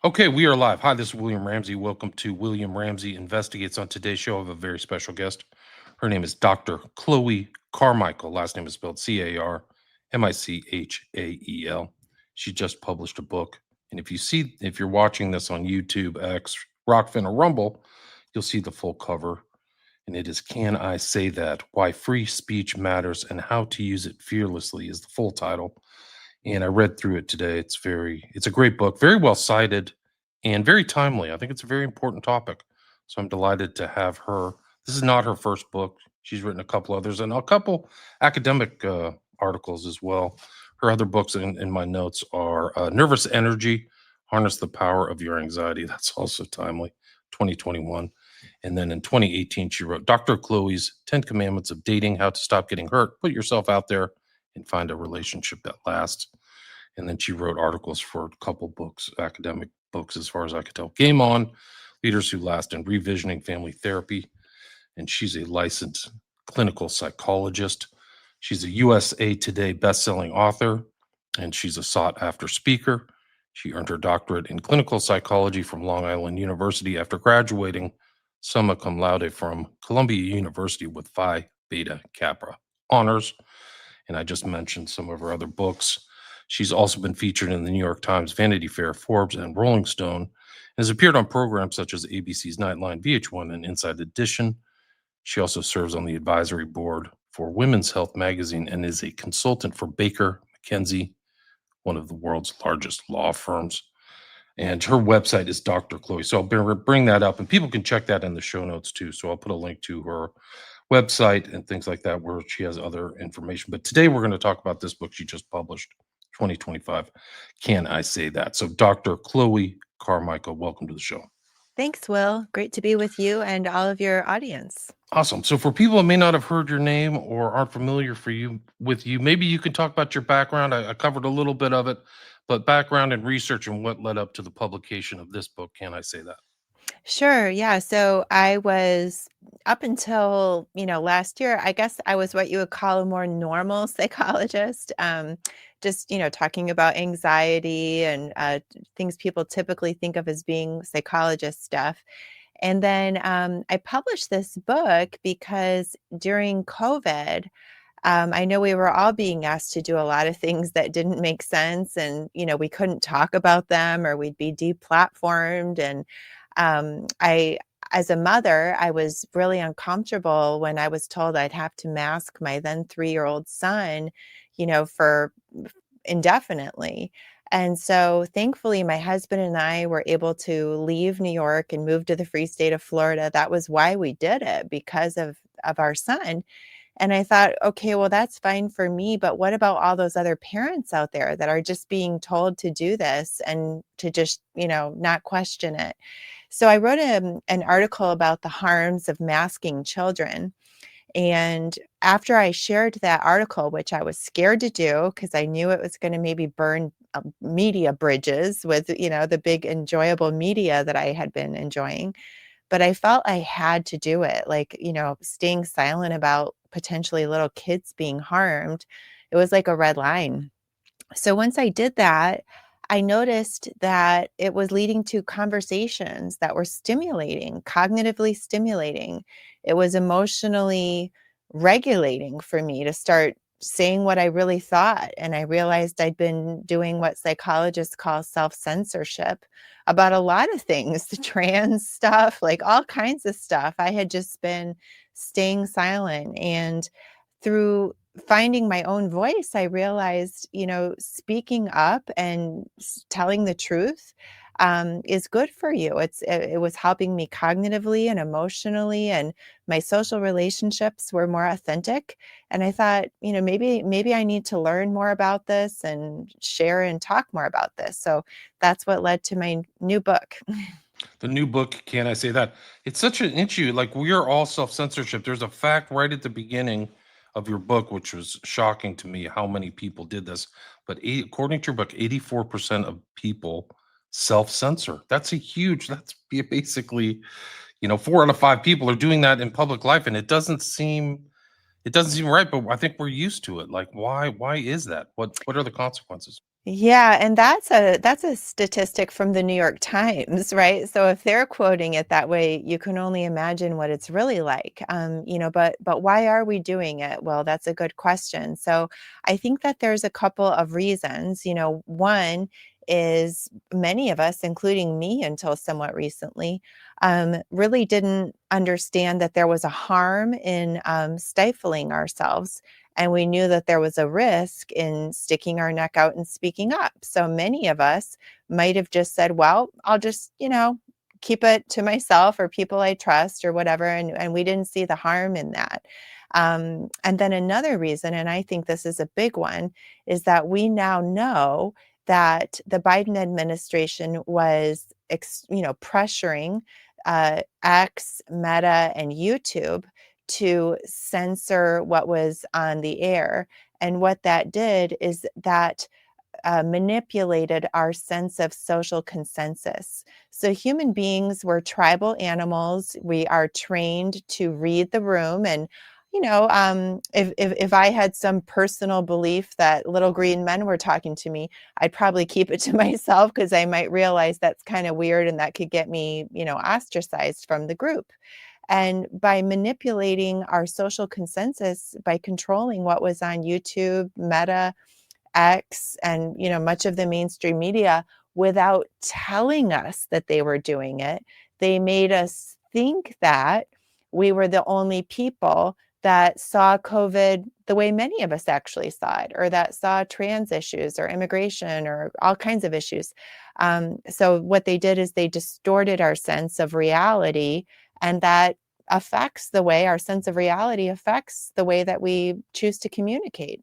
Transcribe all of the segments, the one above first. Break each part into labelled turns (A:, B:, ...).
A: Okay, we are live. Hi, this is William Ramsey. Welcome to William Ramsey Investigates. On today's show, I have a very special guest. Her name is Dr. Chloe Carmichael. Last name is spelled Carmichael. She just published a book. And if you're watching this on YouTube, X, Rockfin, or Rumble, you'll see the full cover. And it is Can I Say That? Why Free Speech Matters and How to Use It Fearlessly is the full title. And I read through it today. It's a great book, very well cited and very timely. I think it's a very important topic. So I'm delighted to have her. This is not her first book. She's written a couple others and a couple academic articles as well. Her other books in my notes are Nervous Energy, Harness the Power of Your Anxiety. That's also timely, 2021. And then in 2018, she wrote Dr. Chloe's 10 Commandments of Dating, How to Stop Getting Hurt, Put Yourself Out There, and Find a Relationship That Lasts. And then she wrote articles for a couple books, academic books, as far as I could tell. Game On, Leaders Who Last, and Revisioning Family Therapy. And she's a licensed clinical psychologist. She's a USA Today best-selling author, and she's a sought-after speaker. She earned her doctorate in clinical psychology from Long Island University after graduating summa cum laude from Columbia University with Phi Beta Kappa honors. And I just mentioned some of her other books. She's also been featured in the New York Times, Vanity Fair, Forbes, and Rolling Stone, and has appeared on programs such as ABC's Nightline, VH1, and Inside Edition. She also serves on the advisory board for Women's Health magazine and is a consultant for Baker McKenzie, one of the world's largest law firms. And her website is Dr. Chloe. So I'll bring that up, and people can check that in the show notes too. So I'll put a link to her website and things like that where she has other information. But today we're going to talk about this book she just published, 2025. Can I Say That? So Dr. Chloe Carmichael, welcome to the show.
B: Thanks, Will. Great to be with you and all of your audience.
A: Awesome. So for people that may not have heard your name or aren't familiar with you, maybe you can talk about your background. I covered a little bit of it, but background and research and what led up to the publication of this book. Can I Say That?
B: Sure. Yeah. So I was up until, last year, I guess I was what you would call a more normal psychologist. Just, talking about anxiety and things people typically think of as being psychologist stuff. And then I published this book because during COVID, I know we were all being asked to do a lot of things that didn't make sense, and we couldn't talk about them or we'd be deplatformed. And as a mother, I was really uncomfortable when I was told I'd have to mask my then 3-year-old son, for indefinitely. And so thankfully, my husband and I were able to leave New York and move to the free state of Florida. That was why we did it, because of our son. And I thought, okay, well, that's fine for me. But what about all those other parents out there that are just being told to do this and to just, not question it? So I wrote an article about the harms of masking children. And after I shared that article, which I was scared to do because I knew it was going to maybe burn media bridges with, the big enjoyable media that I had been enjoying. But I felt I had to do it, like, staying silent about potentially little kids being harmed. It was like a red line. So once I did that, I noticed that it was leading to conversations that were stimulating, cognitively stimulating. It was emotionally regulating for me to start saying what I really thought. And I realized I'd been doing what psychologists call self-censorship about a lot of things, the trans stuff, like all kinds of stuff. I had just been staying silent. And through finding my own voice, I realized, speaking up and telling the truth is good for you. It was helping me cognitively and emotionally, and my social relationships were more authentic. And I thought, maybe I need to learn more about this and share and talk more about this. So that's what led to my new book.
A: The new book, Can I Say That? It's such an issue. Like, we are all self-censorship. There's a fact right at the beginning of your book, which was shocking to me how many people did this. But according to your book, 84% of people self-censor. That's basically, 4 out of 5 people are doing that in public life. And it doesn't seem right, but I think we're used to it. Like, why is that? What are the consequences?
B: Yeah, and that's a statistic from the New York Times, right? So if they're quoting it that way, you can only imagine what it's really like. But why are we doing it? Well, that's a good question. So I think that there's a couple of reasons. One is many of us, including me until somewhat recently, really didn't understand that there was a harm in stifling ourselves, and we knew that there was a risk in sticking our neck out and speaking up. So many of us might have just said, well, I'll just, keep it to myself or people I trust or whatever. And we didn't see the harm in that. And then another reason, and I think this is a big one, is that we now know that the Biden administration was, pressuring X, Meta, and YouTube to censor what was on the air. And what that did is that manipulated our sense of social consensus. So human beings were tribal animals. We are trained to read the room. And if I had some personal belief that little green men were talking to me, I'd probably keep it to myself because I might realize that's kind of weird and that could get me, ostracized from the group. And by manipulating our social consensus, by controlling what was on YouTube, Meta, X, and much of the mainstream media without telling us that they were doing it, they made us think that we were the only people that saw COVID the way many of us actually saw it, or that saw trans issues or immigration or all kinds of issues. So what they did is they distorted our sense of reality, and that affects the way our sense of reality affects the way that we choose to communicate.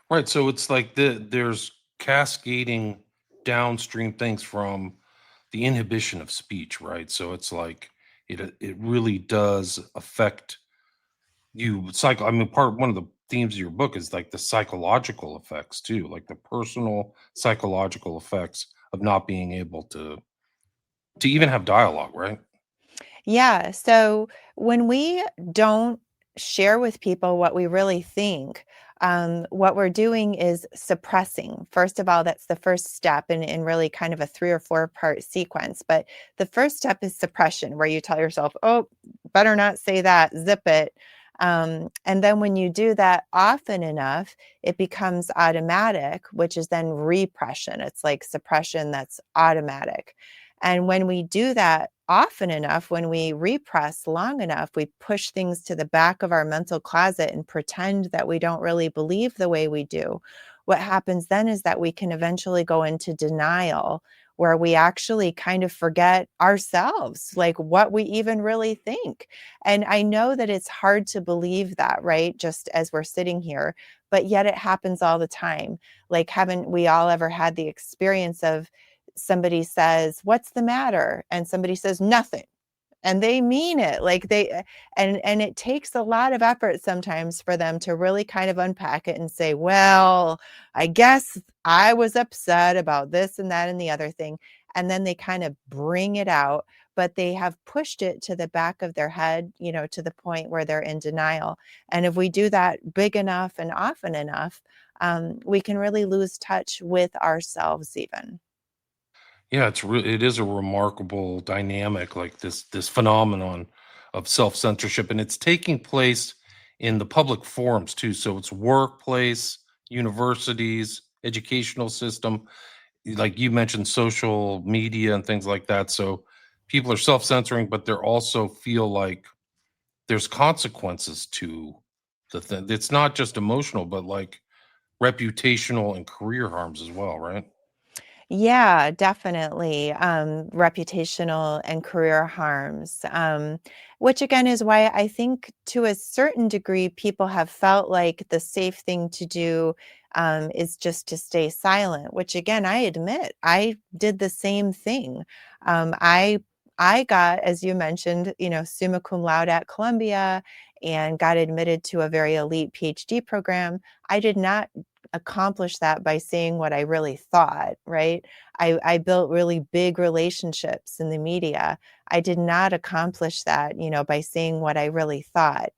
A: Right. So it's like there's cascading downstream things from the inhibition of speech, right? So it's like it really does affect you. I mean, one of the themes of your book is like the psychological effects too, like the personal psychological effects of not being able to even have dialogue, right?
B: Yeah. So when we don't share with people what we really think, what we're doing is suppressing. First of all, that's the first step in really kind of a 3 or 4 part sequence. But the first step is suppression, where you tell yourself, oh, better not say that, zip it. And then when you do that often enough, it becomes automatic, which is then repression. It's like suppression that's automatic. And when we do that often enough, when we repress long enough, we push things to the back of our mental closet and pretend that we don't really believe the way we do. What happens then is that we can eventually go into denial, where we actually kind of forget ourselves, like what we even really think. And I know that it's hard to believe that, right? Just as we're sitting here, but yet it happens all the time. Like, haven't we all ever had the experience of somebody says, "What's the matter?" And somebody says, "Nothing." And they mean it. Like and it takes a lot of effort sometimes for them to really kind of unpack it and say, "Well, I guess I was upset about this and that and the other thing." And then they kind of bring it out, but they have pushed it to the back of their head, to the point where they're in denial. And if we do that big enough and often enough, we can really lose touch with ourselves even.
A: Yeah, it is a remarkable dynamic, like this phenomenon of self censorship, and it's taking place in the public forums too. So it's workplace, universities, educational system, like you mentioned, social media and things like that. So people are self censoring, but they're also feel like there's consequences to the thing. It's not just emotional, but like reputational and career harms as well, right?
B: Yeah, definitely. Reputational and career harms, which again is why I think to a certain degree, people have felt like the safe thing to do is just to stay silent, which again, I admit I did the same thing. I got, as you mentioned, summa cum laude at Columbia and got admitted to a very elite PhD program. I did not accomplish that by saying what I really thought, right? I built really big relationships in the media. I did not accomplish that, by saying what I really thought.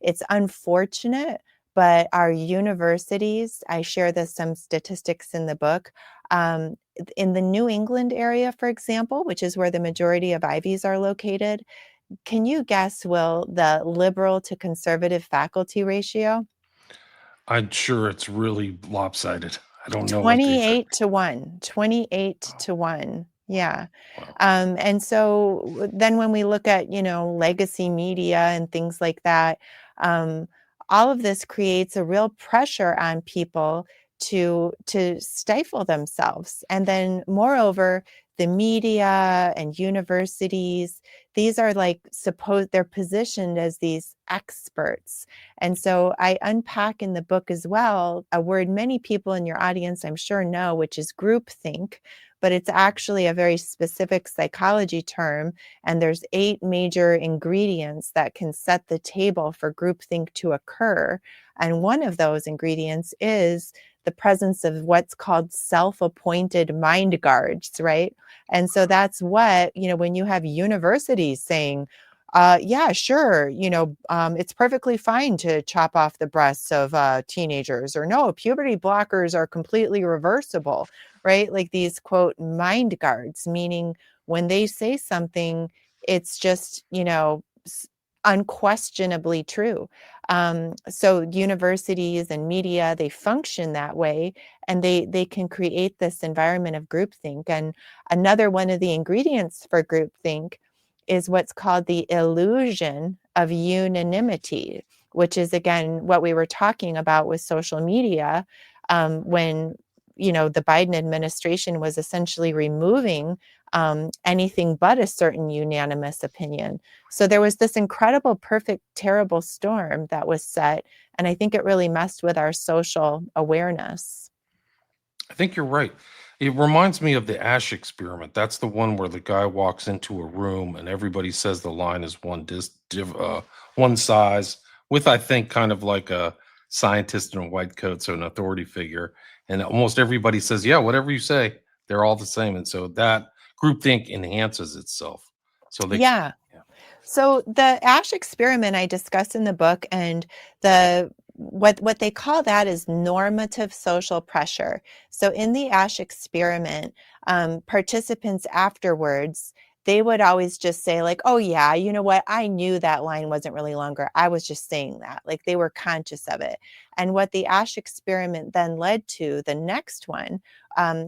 B: It's unfortunate, but our universities, I share some statistics in the book. In the New England area, for example, which is where the majority of Ivies are located, can you guess, Will, the liberal to conservative faculty ratio?
A: I'm sure it's really lopsided. I don't know what they say.
B: 28 to 1, 28
A: Oh,
B: to 1. Yeah.
A: wow.
B: And so then when we look at, legacy media and things like that, um, all of this creates a real pressure on people to stifle themselves. And then moreover, the media and universities, these are like they're positioned as these experts. And so I unpack in the book as well a word many people in your audience, I'm sure, know, which is groupthink, but it's actually a very specific psychology term. And there's 8 major ingredients that can set the table for groupthink to occur. And one of those ingredients is the presence of what's called self-appointed mind guards, right? And so that's what, when you have universities saying, yeah, sure. It's perfectly fine to chop off the breasts of teenagers, or no, puberty blockers are completely reversible, right? Like these quote mind guards, meaning when they say something, it's just, unquestionably true. So universities and media, they function that way, and they can create this environment of groupthink. And another one of the ingredients for groupthink is what's called the illusion of unanimity, which is, again, what we were talking about with social media, when the Biden administration was essentially removing anything but a certain unanimous opinion. So there was this incredible, perfect, terrible storm that was set, and I think it really messed with our social awareness.
A: I think you're right. It reminds me of the Ash experiment. That's the one where the guy walks into a room and everybody says the line is one size, with, I think, kind of like a scientist in a white coat, so an authority figure, and almost everybody says, "Yeah, whatever you say." They're all the same, and so that groupthink enhances itself. So they,
B: Yeah.
A: yeah.
B: So the Ash experiment I discuss in the book, and what they call that is normative social pressure. So in the Ash experiment, participants afterwards, they would always just say like, "Oh yeah, you know what? I knew that line wasn't really longer. I was just saying that." Like they were conscious of it. And what the Ash experiment then led to, the next one,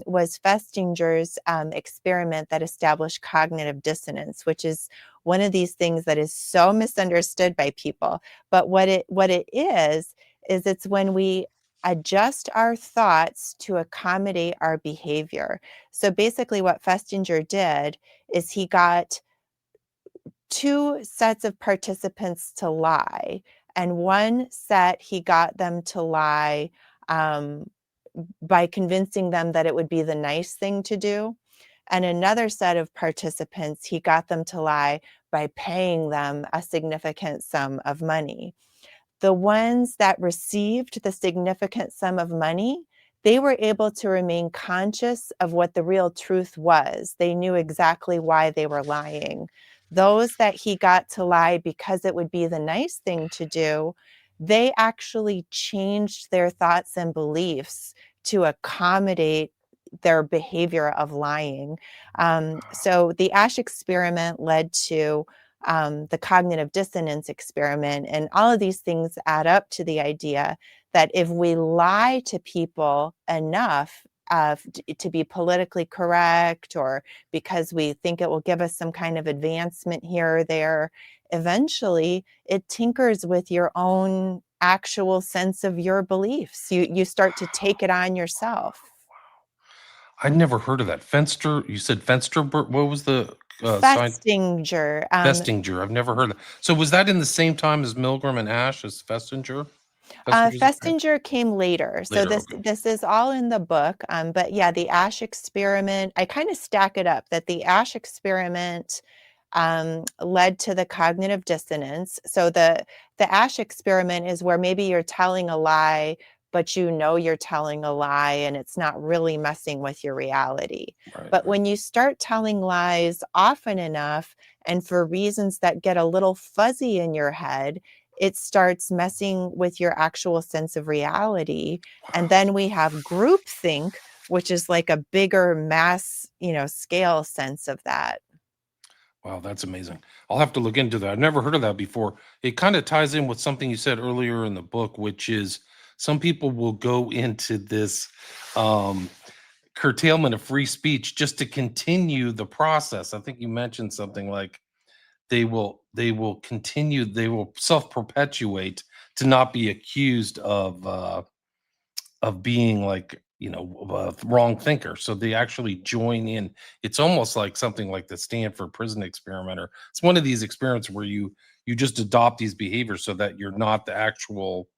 B: was Festinger's experiment that established cognitive dissonance, which is one of these things that is so misunderstood by people. But what it is it's when we adjust our thoughts to accommodate our behavior. So basically what Festinger did is he got 2 sets of participants to lie, and one set he got them to lie um, by convincing them that it would be the nice thing to do. And another set of participants, he got them to lie by paying them a significant sum of money. The ones that received the significant sum of money, they were able to remain conscious of what the real truth was. They knew exactly why they were lying. Those that he got to lie because it would be the nice thing to do, they actually changed their thoughts and beliefs to accommodate their behavior of lying. So the Ash experiment led to the cognitive dissonance experiment. And all of these things add up to the idea that if we lie to people enough to be politically correct, or because we think it will give us some kind of advancement here or there, eventually it tinkers with your own actual sense of your beliefs. You start to take it on yourself.
A: I never heard of that. Fenster, you said Fensterberg. What was the sign?
B: Festinger.
A: Festinger. I've never heard of that. So was that in the same time as Milgram and Ash as Festinger? Festinger's experiment?
B: Festinger came later. So
A: Later,
B: this
A: okay.
B: this is all in the book. But yeah, the Ash experiment, I kind of stack it up that the Ash experiment led to the cognitive dissonance. So the Ash experiment is where maybe you're telling a lie, but you know you're telling a lie and it's not really messing with your reality.
A: Right,
B: But
A: right.
B: when you start telling lies often enough and for reasons that get a little fuzzy in your head, it starts messing with your actual sense of reality. And
A: Wow.
B: then we have groupthink, which is like a bigger mass, scale sense of that.
A: Wow, that's amazing. I'll have to look into that. I've never heard of that before. It kind of ties in with something you said earlier in the book, which is some people will go into this um, curtailment of free speech just to continue the process. I think you mentioned something like they will continue, they will self-perpetuate to not be accused of being like, a wrong thinker. So they actually join in. It's almost like something like the Stanford prison experiment, or it's one of these experiments where you just adopt these behaviors so that you're not the actual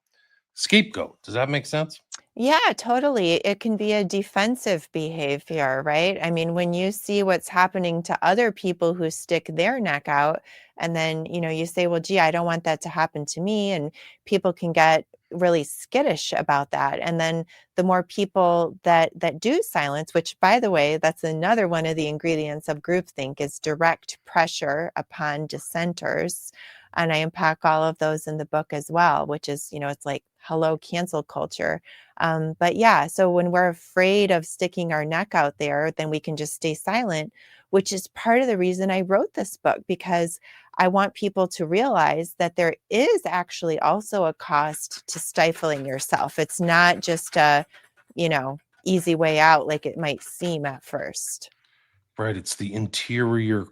A: scapegoat. Does that make sense?
B: Yeah, totally. It can be a defensive behavior, right? I mean, when you see what's happening to other people who stick their neck out, and then, you say, well, gee, I don't want that to happen to me. And people can get really skittish about that. And then the more people that do silence, which by the way, that's another one of the ingredients of groupthink is direct pressure upon dissenters. And I unpack all of those in the book as well, which is, it's like, hello, cancel culture. But yeah, so when we're afraid of sticking our neck out there, then we can just stay silent, which is part of the reason I wrote this book, because I want people to realize that there is actually also a cost to stifling yourself. It's not just a, easy way out like it might seem at first.
A: Right. It's the interior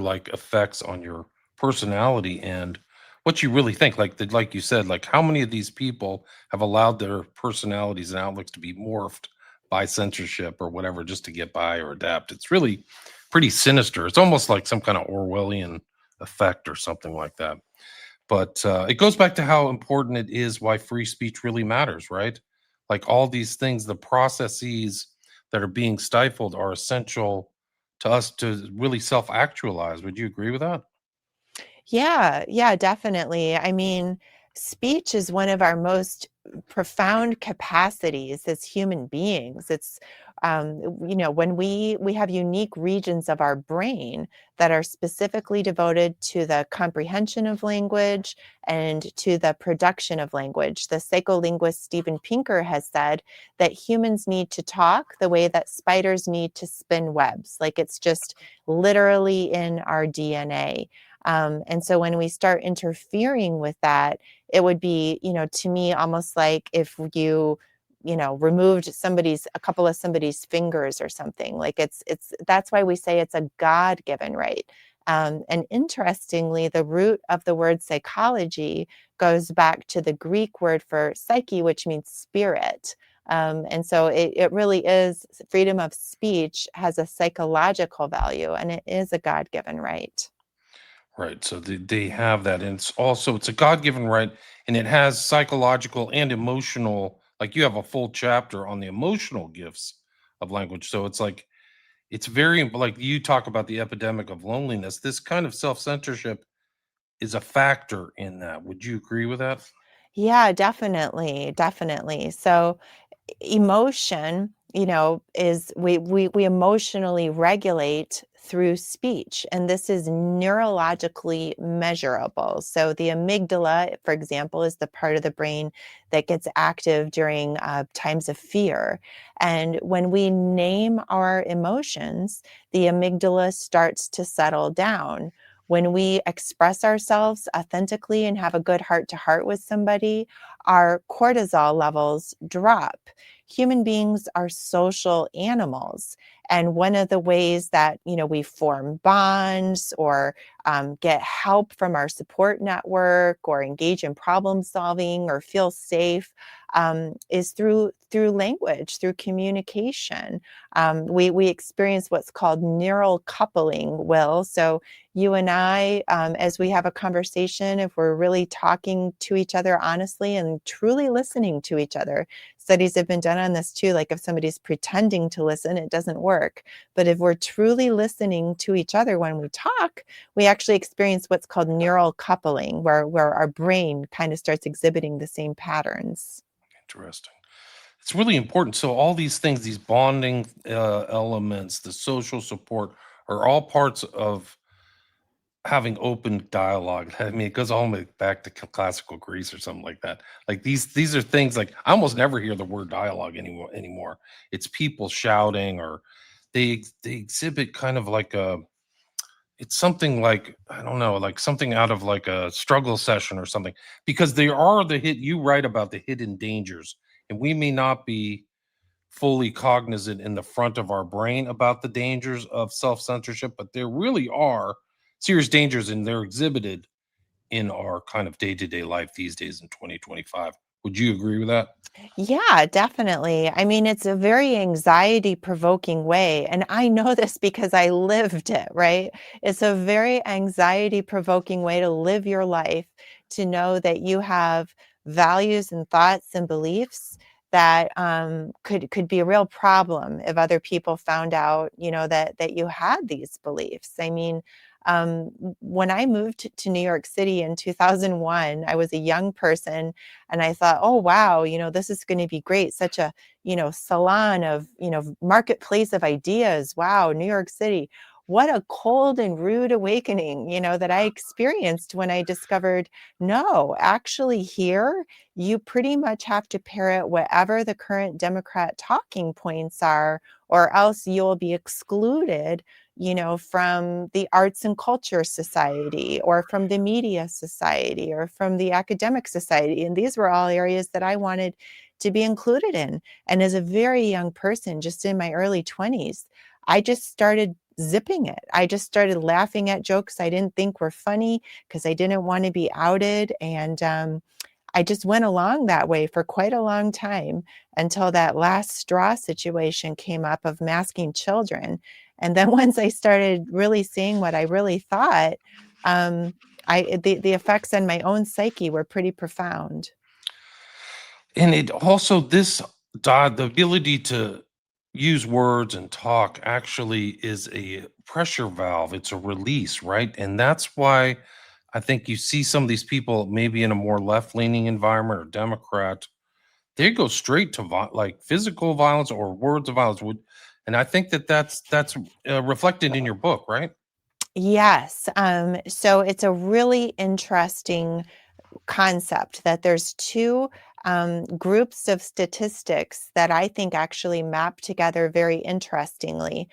A: like effects on your personality and what you really think. Like you said, like how many of these people have allowed their personalities and outlooks to be morphed by censorship or whatever just to get by or adapt. It's really pretty sinister. It's almost like some kind of Orwellian effect or something like that. But it goes back to how important it is, why free speech really matters, right? Like all these things, the processes that are being stifled are essential to us to really self actualize. Would you agree with that?
B: Yeah, yeah, definitely. I mean, speech is one of our most profound capacities as human beings. It's, when we have unique regions of our brain that are specifically devoted to the comprehension of language and to the production of language. The psycholinguist Steven Pinker has said that humans need to talk the way that spiders need to spin webs. Like it's just literally in our DNA. And so when we start interfering with that, it would be, to me, almost like if removed a couple of somebody's fingers or something. Like that's why we say it's a God-given right. And interestingly, the root of the word psychology goes back to the Greek word for psyche, which means spirit. And so it really is freedom of speech has a psychological value and it is a God-given right.
A: Right. So they have that. And it's a God given right. And it has psychological and emotional, like you have a full chapter on the emotional gifts of language. So it's like, it's very, like you talk about the epidemic of loneliness. This kind of self censorship is a factor in that. Would you agree with that?
B: Yeah, definitely, definitely. So emotion, is we emotionally regulate through speech, and this is neurologically measurable. So the amygdala, for example, is the part of the brain that gets active during times of fear. And when we name our emotions, the amygdala starts to settle down. When we express ourselves authentically and have a good heart to heart with somebody, our cortisol levels drop. Human beings are social animals. And one of the ways that, we form bonds or get help from our support network or engage in problem solving or feel safe is through language, through communication. We experience what's called neural coupling, Will. So you and I, as we have a conversation, if we're really talking to each other honestly and truly listening to each other, studies have been done on this too. Like if somebody's pretending to listen, it doesn't work. But if we're truly listening to each other when we talk, we actually experience what's called neural coupling, where our brain kind of starts exhibiting the same patterns.
A: Interesting. It's really important. So all these things, these bonding elements, the social support, are all parts of having open dialogue. I mean, it goes all the way back to classical Greece or something like that. Like these are things like I almost never hear the word dialogue anymore. It's people shouting, or they exhibit kind of like a, it's something like, I don't know, like something out of like a struggle session or something, because they are the hit you write about the hidden dangers, and we may not be fully cognizant in the front of our brain about the dangers of self-censorship, but there really are serious dangers, and they're exhibited in our kind of day-to-day life these days in 2025. Would you agree with that?
B: Yeah, definitely. I mean, it's a very anxiety provoking way. And I know this because I lived it, right? It's a very anxiety provoking way to live your life, to know that you have values and thoughts and beliefs that could be a real problem if other people found out, that you had these beliefs. I mean, when I moved to New York City in 2001, I was a young person, and I thought, oh, wow, this is going to be great. Such a, salon of, marketplace of ideas. Wow, New York City. What a cold and rude awakening, that I experienced when I discovered, no, actually here, you pretty much have to parrot whatever the current Democrat talking points are, or else you'll be excluded, from the Arts and Culture Society, or from the Media Society, or from the Academic Society. And these were all areas that I wanted to be included in. And as a very young person, just in my early 20s, I just started zipping it. I just started laughing at jokes I didn't think were funny because I didn't want to be outed. And I just went along that way for quite a long time until that last straw situation came up of masking children. And then once I started really seeing what I really thought, um, the effects on my own psyche were pretty profound.
A: And it also, this the ability to use words and talk actually is a pressure valve. It's a release, right? And that's why I think you see some of these people maybe in a more left-leaning environment or Democrat, they go straight to like physical violence or words of violence. Would, and I think that that's reflected in your book, right?
B: Yes. So it's a really interesting concept that there's two groups of statistics that I think actually map together very interestingly.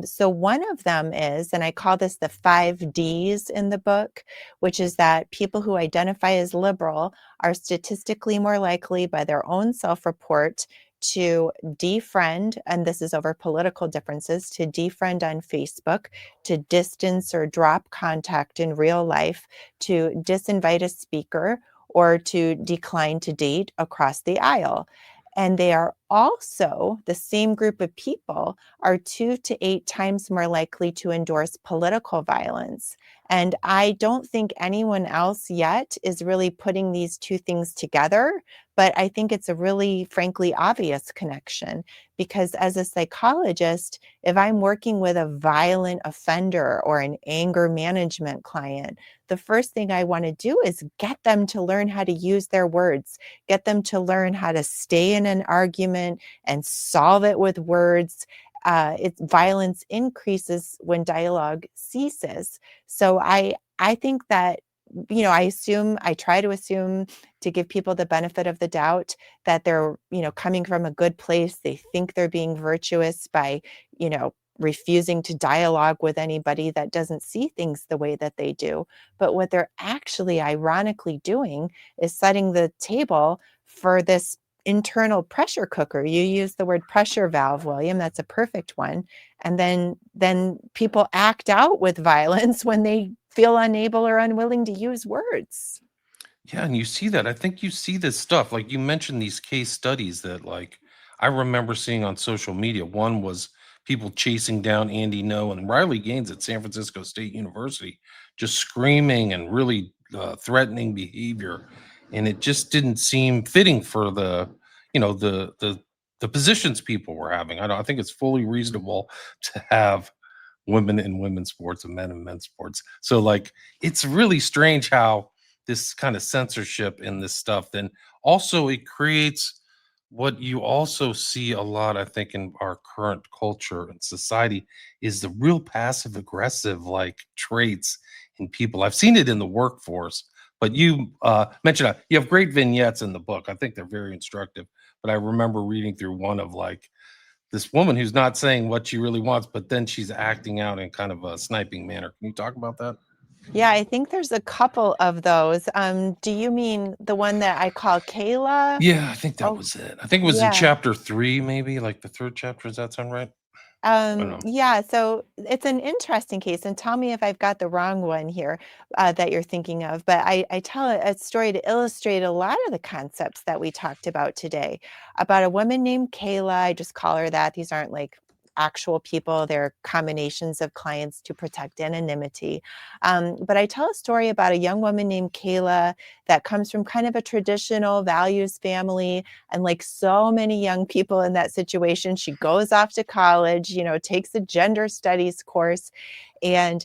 B: So one of them is, and I call this the 5Ds in the book, which is that people who identify as liberal are statistically more likely by their own self-report to defriend, and this is over political differences, to defriend on Facebook, to distance or drop contact in real life, to disinvite a speaker, or to decline to date across the aisle. And they are also, the same group of people are 2 to 8 times more likely to endorse political violence. And I don't think anyone else yet is really putting these two things together, but I think it's a really, frankly, obvious connection. Because as a psychologist, if I'm working with a violent offender or an anger management client, the first thing I want to do is get them to learn how to use their words, get them to learn how to stay in an argument and solve it with words. Violence increases when dialogue ceases. So I think that, I try to assume, to give people the benefit of the doubt, that they're, coming from a good place. They think they're being virtuous by, refusing to dialogue with anybody that doesn't see things the way that they do. But what they're actually ironically doing is setting the table for this internal pressure cooker. You use the word pressure valve, William. That's a perfect one. And then people act out with violence when they feel unable or unwilling to use words.
A: Yeah, and you see that. I think you see this stuff. Like you mentioned these case studies that like I remember seeing on social media. One was people chasing down Andy No and Riley Gaines at San Francisco State University, just screaming and really threatening behavior. And it just didn't seem fitting for the, the positions people were having. I think it's fully reasonable to have women in women's sports and men in men's sports. So like it's really strange how this kind of censorship in this stuff then also it creates what you also see a lot, I think, in our current culture and society is the real passive aggressive like traits in people. I've seen it in the workforce, but you mentioned you have great vignettes in the book. I think they're very instructive. But I remember reading through one of like this woman who's not saying what she really wants, but then she's acting out in kind of a sniping manner. Can you talk about that?
B: Yeah, I think there's a couple of those. Do you mean the one that I call Kayla?
A: Yeah, I think that
B: Oh,
A: was it. I think it was in
B: yeah.
A: chapter 3, maybe like the third chapter. Does that sound right? I don't know.
B: Yeah, so it's an interesting case, and tell me if I've got the wrong one here that you're thinking of. But I tell a story to illustrate a lot of the concepts that we talked about today about a woman named Kayla. I just call her that. These aren't like actual people, they're combinations of clients to protect anonymity. But I tell a story about a young woman named Kayla that comes from kind of a traditional values family. And like so many young people in that situation, she goes off to college, takes a gender studies course, and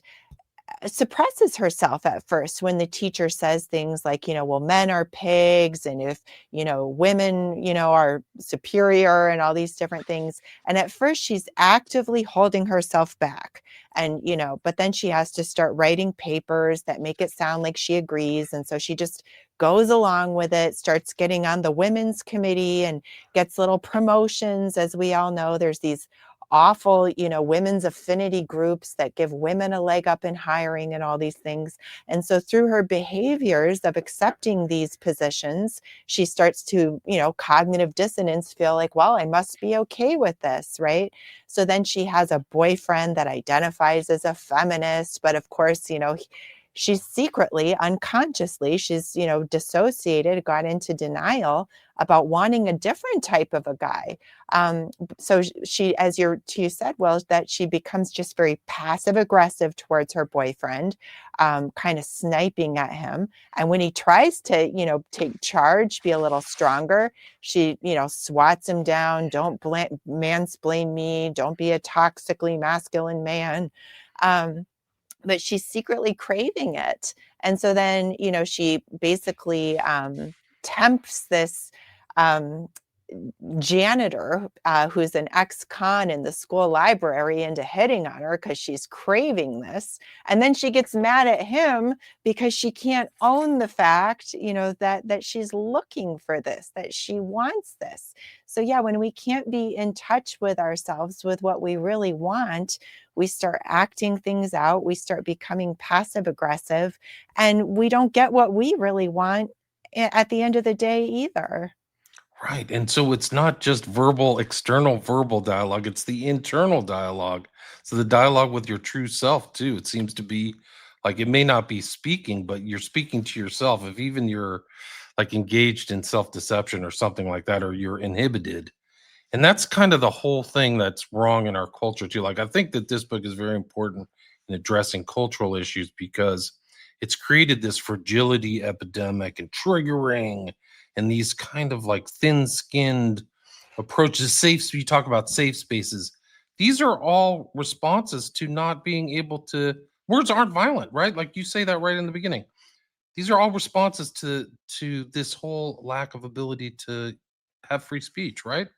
B: suppresses herself at first when the teacher says things like, well, men are pigs, and if, women, are superior, and all these different things. And at first she's actively holding herself back. And, but then she has to start writing papers that make it sound like she agrees. And so she just goes along with it, starts getting on the women's committee and gets little promotions. As we all know, there's these awful, women's affinity groups that give women a leg up in hiring and all these things. And so through her behaviors of accepting these positions, she starts to, cognitive dissonance, feel like, well, I must be okay with this, right? So then she has a boyfriend that identifies as a feminist, but of course, she's secretly, unconsciously, she's, dissociated, got into denial about wanting a different type of a guy. So she, as you said, well, that she becomes just very passive aggressive towards her boyfriend, kind of sniping at him. And when he tries to, take charge, be a little stronger, she, swats him down. Don't mansplain me. Don't be a toxically masculine man. But she's secretly craving it. And so then, she basically tempts this um, janitor who's an ex-con in the school library into hitting on her because she's craving this. And then she gets mad at him because she can't own the fact, that she's looking for this, that she wants this. So yeah, when we can't be in touch with ourselves, with what we really want, we start acting things out, we start becoming passive aggressive, and we don't get what we really want at the end of the day either.
A: Right. And so it's not just verbal, external verbal dialogue, it's the internal dialogue. So the dialogue with your true self, too. It seems to be like it may not be speaking, but you're speaking to yourself. If even you're like engaged in self deception or something like that, or you're inhibited. And that's kind of the whole thing that's wrong in our culture, too. Like, I think that this book is very important in addressing cultural issues because it's created this fragility epidemic and triggering and these kind of like thin skinned approaches. You talk about safe spaces. These are all responses to not being able to, words aren't violent, right? Like you say that right in the beginning. These are all responses to this whole lack of ability to have free speech, right?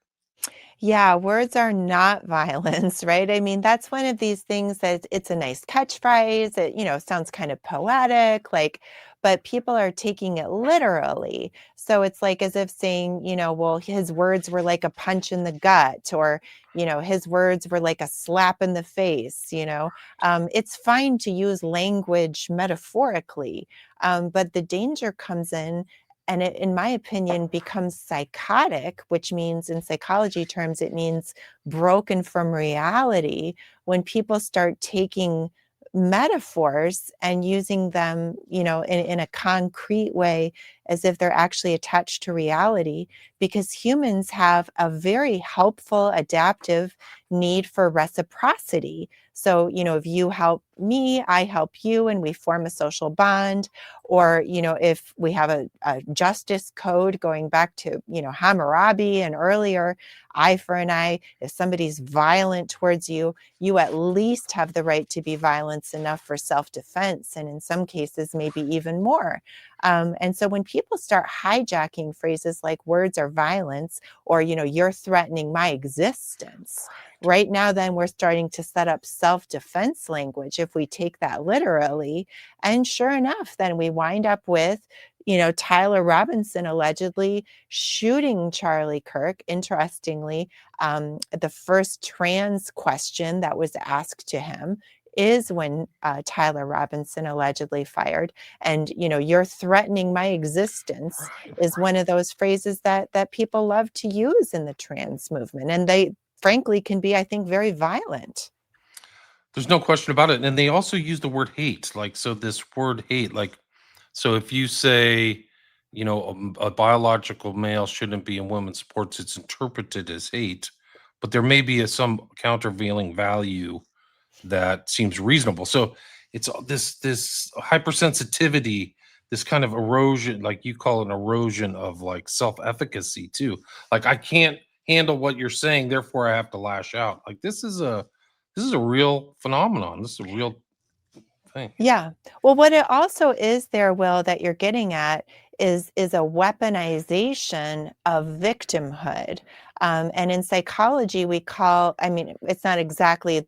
B: Yeah, words are not violence, right? I mean, that's one of these things that it's a nice catchphrase. It, sounds kind of poetic, like, but people are taking it literally. So it's like as if saying, well, his words were like a punch in the gut, or, his words were like a slap in the face, It's fine to use language metaphorically, but the danger comes in, and it, in my opinion, becomes psychotic, which means in psychology terms, it means broken from reality, when people start taking metaphors and using them, in a concrete way, as if they're actually attached to reality, because humans have a very helpful, adaptive need for reciprocity. So, if you help me, I help you, and we form a social bond. Or, if we have a justice code going back to, Hammurabi and earlier, eye for an eye, if somebody's violent towards you, you at least have the right to be violent enough for self-defense. And in some cases, maybe even more. And so when people start hijacking phrases like words are violence, or, you're threatening my existence, right now, then we're starting to set up self-defense language if we take that literally. And sure enough, then we wind up with, Tyler Robinson allegedly shooting Charlie Kirk. Interestingly, the first trans question that was asked to him is when Tyler Robinson allegedly fired. And, you're threatening my existence is one of those phrases that people love to use in the trans movement. And they frankly can be, I think, very violent.
A: There's no question about it. And they also use the word hate. Like, so this word hate, like, so if you say, a biological male shouldn't be in women's sports, it's interpreted as hate, but there may be some countervailing value that seems reasonable. So it's this hypersensitivity, this kind of erosion, like you call it, an erosion of like self-efficacy too. Like, I can't handle what you're saying, therefore I have to lash out. Like, this is a real phenomenon. This is a real thing.
B: Yeah. Well, what it also is there, Will, that you're getting at is a weaponization of victimhood. And in psychology, I mean, it's not exactly,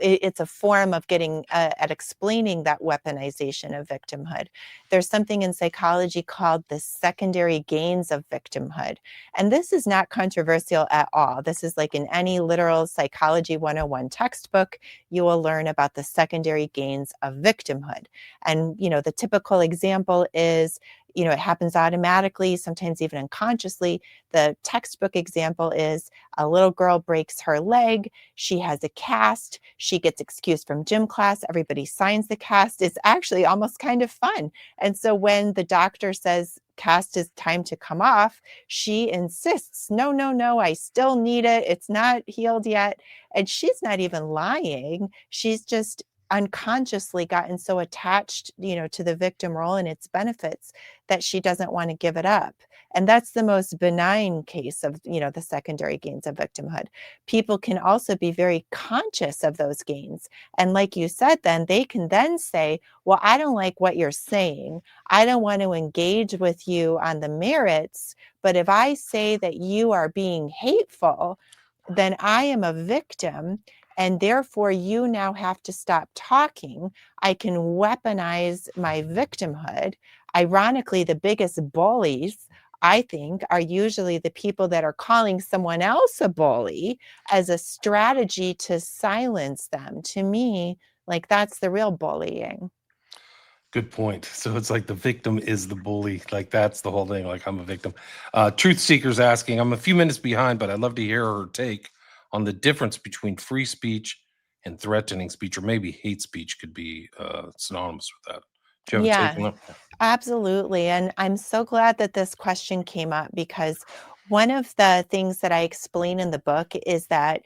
B: it's a form of getting at explaining that weaponization of victimhood. There's something in psychology called the secondary gains of victimhood. And this is not controversial at all. This is like in any literal psychology 101 textbook, you will learn about the secondary gains of victimhood. And, the typical example is, it happens automatically, sometimes even unconsciously. The textbook example is a little girl breaks her leg. She has a cast. She gets excused from gym class. Everybody signs the cast. It's actually almost kind of fun. And so when the doctor says cast is time to come off, she insists, no, no, no, I still need it. It's not healed yet. And she's not even lying. She's just unconsciously gotten so attached, to the victim role and its benefits that she doesn't want to give it up. And that's the most benign case of, the secondary gains of victimhood. People can also be very conscious of those gains. And like you said, then they can then say, well, I don't like what you're saying. I don't want to engage with you on the merits. But if I say that you are being hateful, then I am a victim. And therefore, you now have to stop talking. I can weaponize my victimhood. Ironically, the biggest bullies, I think, are usually the people that are calling someone else a bully as a strategy to silence them. To me, like, that's the real bullying.
A: Good point. So it's like the victim is the bully. Like, that's the whole thing. Like, I'm a victim. Truth Seeker's asking, I'm a few minutes behind, but I'd love to hear her take on the difference between free speech and threatening speech, or maybe hate speech could be synonymous with that. Do you have a take
B: Yeah,
A: on that?
B: absolutely. And I'm so glad that this question came up, because one of the things that I explain in the book is that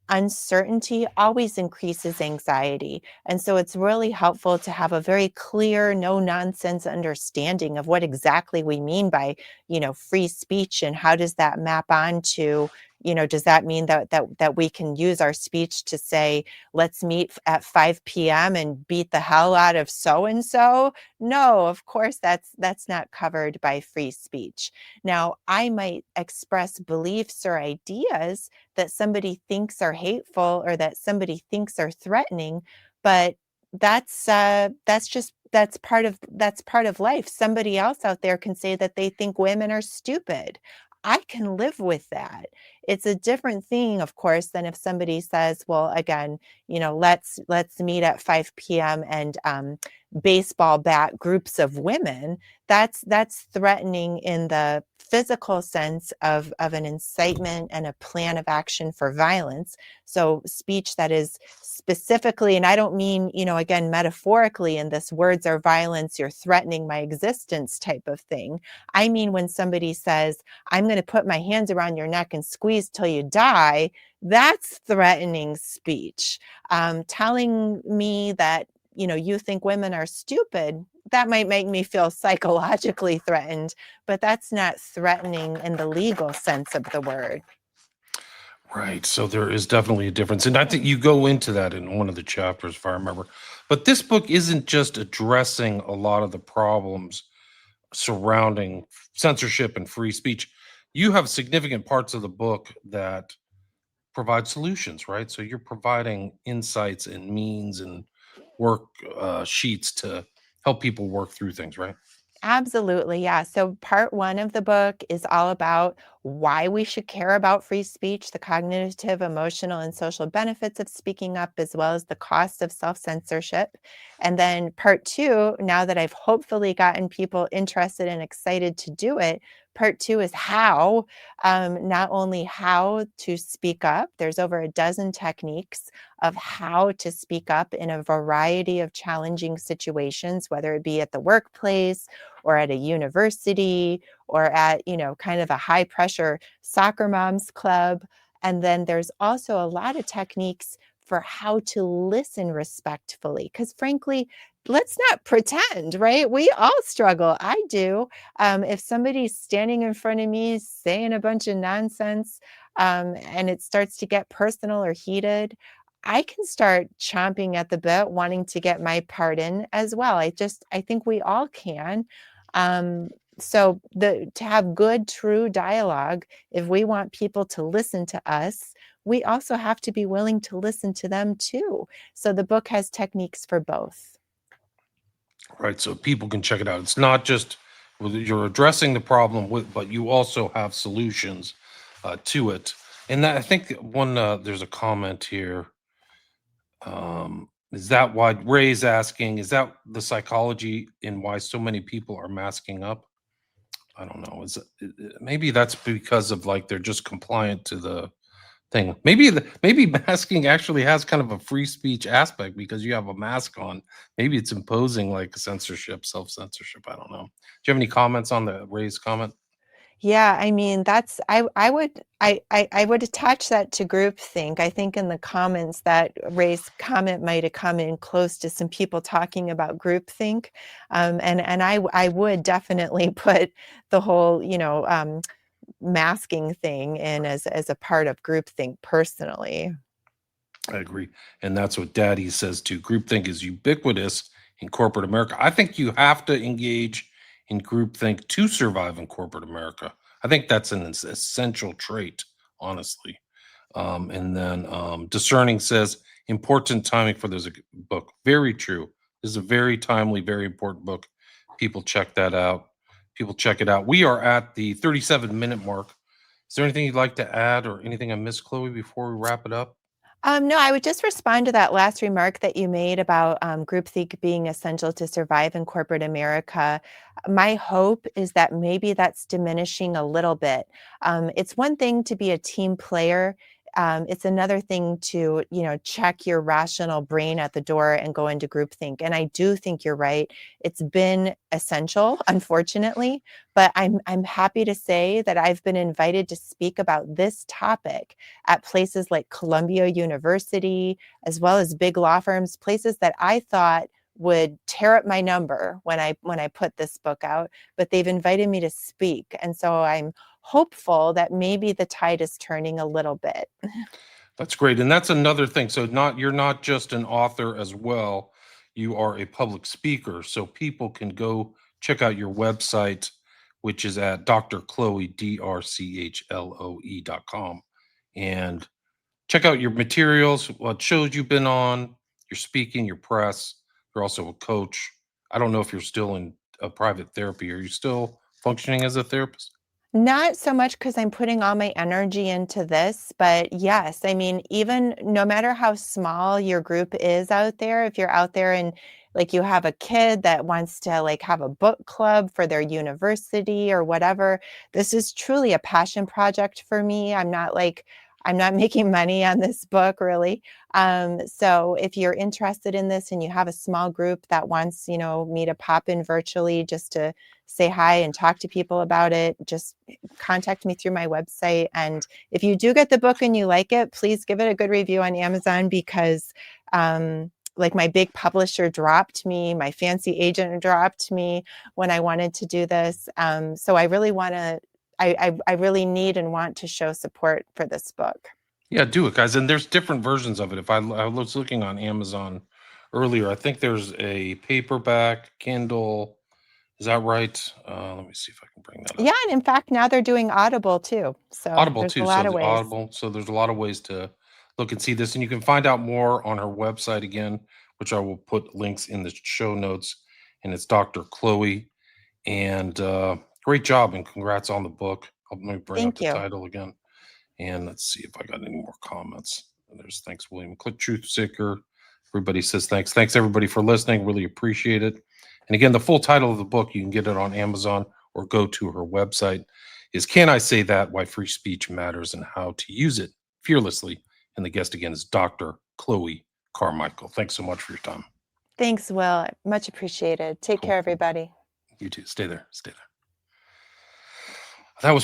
B: uncertainty always increases anxiety. And so it's really helpful to have a very clear, no nonsense understanding of what exactly we mean by, free speech, and how does that map onto, does that mean that we can use our speech to say, let's meet at 5 p.m. and beat the hell out of so and so? No, of course that's not covered by free speech. Now, I might express beliefs or ideas that somebody thinks are hateful or that somebody thinks are threatening, but that's part of life. Somebody else out there can say that they think women are stupid. I can live with that. It's a different thing, of course, than if somebody says, well, again, let's meet at 5 p.m. and baseball bat groups of women. That's threatening in the physical sense of an incitement and a plan of action for violence. So speech that is specifically, and I don't mean, again, metaphorically in this words are violence, you're threatening my existence type of thing. I mean, when somebody says, I'm going to put my hands around your neck and squeeze till you die, that's threatening speech. Telling me that, you think women are stupid, that might make me feel psychologically threatened, but that's not threatening in the legal sense of the word.
A: Right. So there is definitely a difference. And I think you go into that in one of the chapters, if I remember. But this book isn't just addressing a lot of the problems surrounding censorship and free speech. You have significant parts of the book that provide solutions, right? So you're providing insights and means and work sheets to help people work through things, right?
B: Absolutely, yeah. So part 1 of the book is all about why we should care about free speech, the cognitive, emotional, and social benefits of speaking up, as well as the cost of self-censorship. And then part 2, now that I've hopefully gotten people interested and excited to do it, part 2 is how, not only how to speak up, there's over a dozen techniques of how to speak up in a variety of challenging situations, whether it be at the workplace or at a university or at, kind of a high pressure soccer moms club. And then there's also a lot of techniques for how to listen respectfully. Because frankly, let's not pretend, right? We all struggle. I do. If somebody's standing in front of me saying a bunch of nonsense, and it starts to get personal or heated, I can start chomping at the bit, wanting to get my part in as well. I think we all can. Um, so to have good, true dialogue, if we want people to listen to us, we also have to be willing to listen to them too. So the book has techniques for both.
A: Right. So people can check it out. It's not just you're addressing the problem with, but you also have solutions to it. And that, I think there's a comment here. Is that why Ray's asking? Is that the psychology in why so many people are masking up? I don't know. Maybe that's because of like they're just compliant to the thing. Maybe masking actually has kind of a free speech aspect because you have a mask on. Maybe it's imposing like censorship, self censorship. I don't know. Do you have any comments on the Ray's comment?
B: Yeah, I mean, that's I would attach that to groupthink. I think in the comments that Ray's comment might have come in close to some people talking about groupthink. And I would definitely put the whole, masking thing in as a part of groupthink personally.
A: I agree. And that's what Daddy says too. Groupthink is ubiquitous in corporate America. I think you have to engage in groupthink to survive in corporate America. I think that's an essential trait, honestly. And then Discerning says, important timing for this book. Very true. This is a very timely, very important book. People check that out. People check it out. We are at the 37-minute mark. Is there anything you'd like to add or anything I missed, Chloe, before we wrap it up?
B: No, I would just respond to that last remark that you made about groupthink being essential to survive in corporate America. My hope is that maybe that's diminishing a little bit. It's one thing to be a team player. It's another thing to, check your rational brain at the door and go into groupthink. And I do think you're right. It's been essential, unfortunately, but I'm happy to say that I've been invited to speak about this topic at places like Columbia University, as well as big law firms, places that I thought would tear up my number when I put this book out, but they've invited me to speak. And so I'm hopeful that maybe the tide is turning a little bit.
A: That's great. And that's another thing. So you're not just an author as well. You are a public speaker. So people can go check out your website, which is at drchloe.com, and check out your materials, what shows you've been on, your speaking, your press. You're also a coach. I don't know if you're still in a private therapy. Are you still functioning as a therapist?
B: Not so much because I'm putting all my energy into this, but yes, I mean, even no matter how small your group is out there, if you're out there and like you have a kid that wants to like have a book club for their university or whatever, this is truly a passion project for me. I'm not making money on this book really. So if you're interested in this and you have a small group that wants, me to pop in virtually just to say hi and talk to people about it, just contact me through my website. And if you do get the book and you like it, please give it a good review on Amazon because like my big publisher dropped me, my fancy agent dropped me when I wanted to do this. So I really want to, I really need and want to show support for this book.
A: Yeah, do it, guys. And there's different versions of it. I was looking on Amazon earlier, I think there's a paperback, Kindle, Is that right? Let me see if I can bring that up.
B: Yeah, and in fact, now they're doing Audible too. So
A: Audible
B: there's a
A: too. So
B: lot of
A: the
B: ways.
A: Audible. So there's a lot of ways to look and see this, and you can find out more on her website again, which I will put links in the show notes. And it's Dr. Chloe. And great job and congrats on the book. Let me bring up
B: Thank
A: the
B: you.
A: title again. And let's see if I got any more comments. There's thanks, William. Click Truth Seeker. Everybody says thanks. Thanks, everybody, for listening. Really appreciate it. And again, the full title of the book, you can get it on Amazon or go to her website, is Can I Say That? Why Free Speech Matters and How to Use It Fearlessly. And the guest again is Dr. Chloe Carmichael. Thanks so much for your time.
B: Thanks, Will. Much appreciated. Take
A: Cool.
B: care, everybody.
A: You too. Stay there. Stay there. That was